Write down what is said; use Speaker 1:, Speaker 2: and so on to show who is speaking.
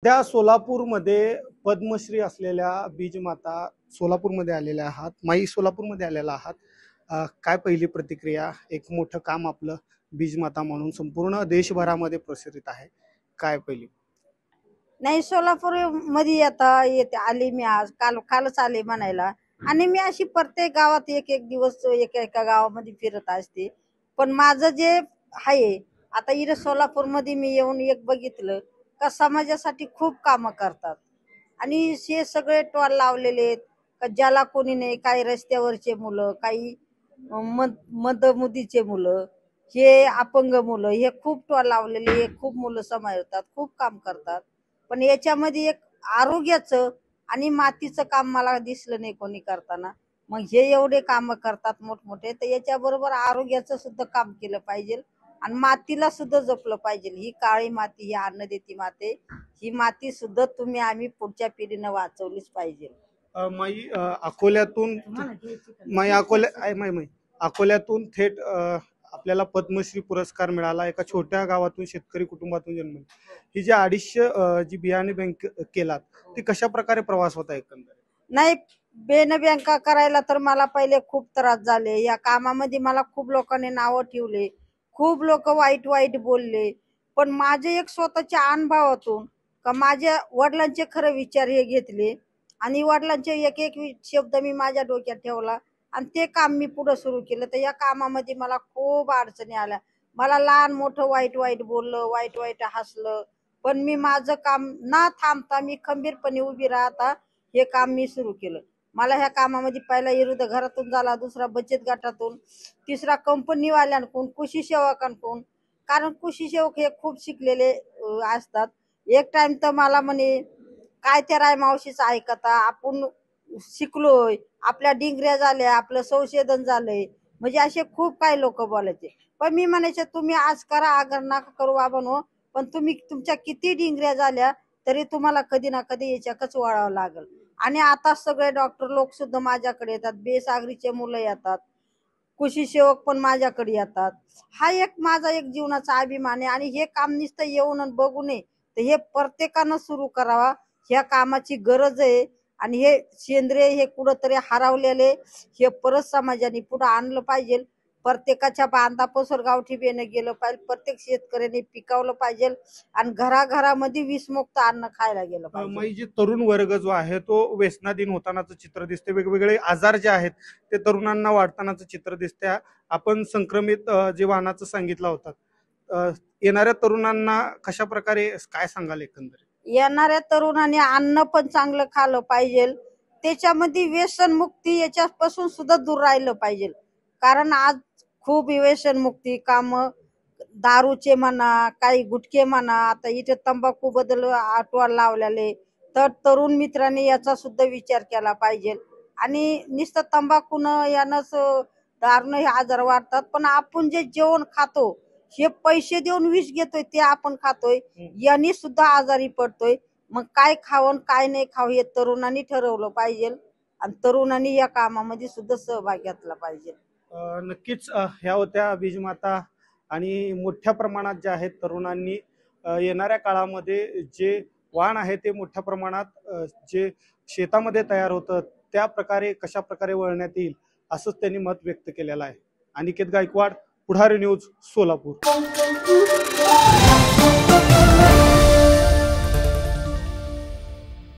Speaker 1: त्या सोलापूरमध्ये पद्मश्री असलेल्या बीजमाता सोलापूरमध्ये आलेल्या आहात. माई सोलापूरमध्ये आलेला आहात. काय पहिली प्रतिक्रिया? एक मोठं काम आपलं बीजमाता म्हणून संपूर्ण देशभरामध्ये प्रसारित आहे. काय पहिली?
Speaker 2: नाही, सोलापूर मध्ये आता येते आली मी, आज कालच आले म्हणायला. आणि मी अशी प्रत्येक गावात एक एक दिवस एका गावामध्ये फिरत असते. पण माझं जे आहे आता इथे सोलापूर मध्ये मी येऊन एक बघितलं का समाजासाठी खूप कामं करतात. आणि हे सगळे टॉल लावलेले आहेत का ज्याला कोणी नाही, काही रस्त्यावरचे मुलं, काही मंदमुदीचे मुलं, हे अपंग मुलं, हे खूप टॉल लावलेले, हे खूप मुलं समाजतात, खूप काम करतात. पण याच्यामध्ये एक आरोग्याचं आणि मातीचं काम मला दिसलं नाही कोणी करताना. मग हे एवढे काम करतात मोठमोठे, तर याच्याबरोबर आरोग्याचं सुद्धा काम केलं पाहिजे आणि मातीला सुद्धा जपलं पाहिजे. ही काळी माती, ही अन्न देती माते, ही माती सुद्धा आम्ही पुढच्या पिढीनं वाचवलीच पाहिजे.
Speaker 1: माई अकोल्यातून अकोल्यातून थेट आपल्याला पद्मश्री पुरस्कार मिळाला. एका छोट्या गावातून, शेतकरी कुटुंबातून जन्म. ही जी 250 जी बियाणे बँक केलात, ती कशा प्रकारे प्रवास होता एकंदर?
Speaker 2: नाही, बँका करायला तर मला पहिले खूप त्रास झाले. या कामामध्ये मला खूप लोकांनी नावं ठेवले, खूप लोक वाईट वाईट बोलले. पण माझे एक स्वतःच्या अनुभवातून का माझ्या वडिलांचे खरे विचार हे घेतले आणि वडिलांचे एक एक शब्द मी माझ्या डोक्यात ठेवला आणि ते काम मी पुढे सुरू केलं. तर या कामामध्ये मला खूप अडचणी आल्या. मला लहान मोठं वाईट वाईट बोललं, वाईट वाईट हसलं, पण मी माझं काम न थांबता मी खंबीरपणे उभी राहता हे काम मी सुरू केलं. मला ह्या कामामध्ये पहिला विरुद्ध घरातून झाला, दुसरा बचत गटातून, तिसरा कंपनीवाल्यांकडून, कृषी सेवकांकडून. कारण कृषी सेवक हे खूप शिकलेले असतात. एक टाइम तर मला म्हणे, काय त्या राय मावशीचं ऐकता, आपण शिकलोय, आपल्या डिग्र्या झाल्या, आपलं संशोधन झालंय, म्हणजे असे खूप काही लोक बोलायचे. पण मी म्हणायचे तुम्ही आज करा, अगर नका करू बाबांनो, पण तुम्ही तुमच्या किती डिग्र्या झाल्या तरी तुम्हाला कधी ना कधी याच्याकच वळावं लागल. आणि आता सगळे डॉक्टर लोक सुद्धा माझ्याकडे येतात, बेसागरीचे मुलं येतात, कृषी सेवक पण माझ्याकडे येतात. हा एक माझा एक जीवनाचा अभिमान आहे. आणि हे काम नुसतं येऊन बघू नये, तर हे प्रत्येकानं सुरू करावा. ह्या कामाची गरज आहे. आणि हे सेंद्रिय हे कुठंतरी हरवलेले हे परत समाजाने पुढे आणलं पाहिजे. प्रत्येकाच्या बांधापासून गावठी बियाणं गेलं पाहिजे, प्रत्येक शेतकऱ्याने पिकवलं पाहिजे आणि घराघरामध्ये विषमुक्त अन्न खायला गेलं पाहिजे.
Speaker 1: जे तरुण वर्ग जो आहे तो व्यसनाधीन होतानाचं चित्र दिसते. वेगवेगळे आजार जे आहेत ते तरुणांना वाढतानाचं चित्र दिसते. आपण संक्रमित जे वाहनाचं सांगितलं होतं, येणाऱ्या तरुणांना कशा प्रकारे काय सांगाल एकंदरीत?
Speaker 2: येणाऱ्या तरुणांनी अन्न पण चांगलं खाल्लं पाहिजे, त्याच्यामध्ये व्यसनमुक्ती याच्यापासून सुद्धा दूर राहिलं पाहिजे. कारण आज खूप व्यसनमुक्ती काम, दारूचे म्हणा, काही गुटखे म्हणा, आता इथे तंबाखू बद्दल आठवण लावलेले, तर तरुण मित्रांनी याचा सुद्धा विचार केला पाहिजे. आणि नुसतं तंबाखूनं यानंच दारूनं हे आजार वाढतात. पण आपण जे जेवण खातो, हे पैसे देऊन विष घेतोय ते आपण खातोय, यांनी सुद्धा आजारी पडतोय. मग काय खावं काय नाही खावं हे तरुणांनी ठरवलं पाहिजे आणि तरुणांनी या कामामध्ये सुद्धा सहभाग घेतला पाहिजे.
Speaker 1: नक्कीच ह्या होत्या बीजमाता. आणि मोठ्या प्रमाणात जे आहेत तरुणांनी येणाऱ्या काळामध्ये जे वाण आहे ते मोठ्या प्रमाणात जे शेतामध्ये तयार होतं त्या प्रकारे कशा प्रकारे वळण्यात येईल असंच त्यांनी मत व्यक्त केलेलं आहे. अनिकेत गायकवाड, पुढारी न्यूज, सोलापूर.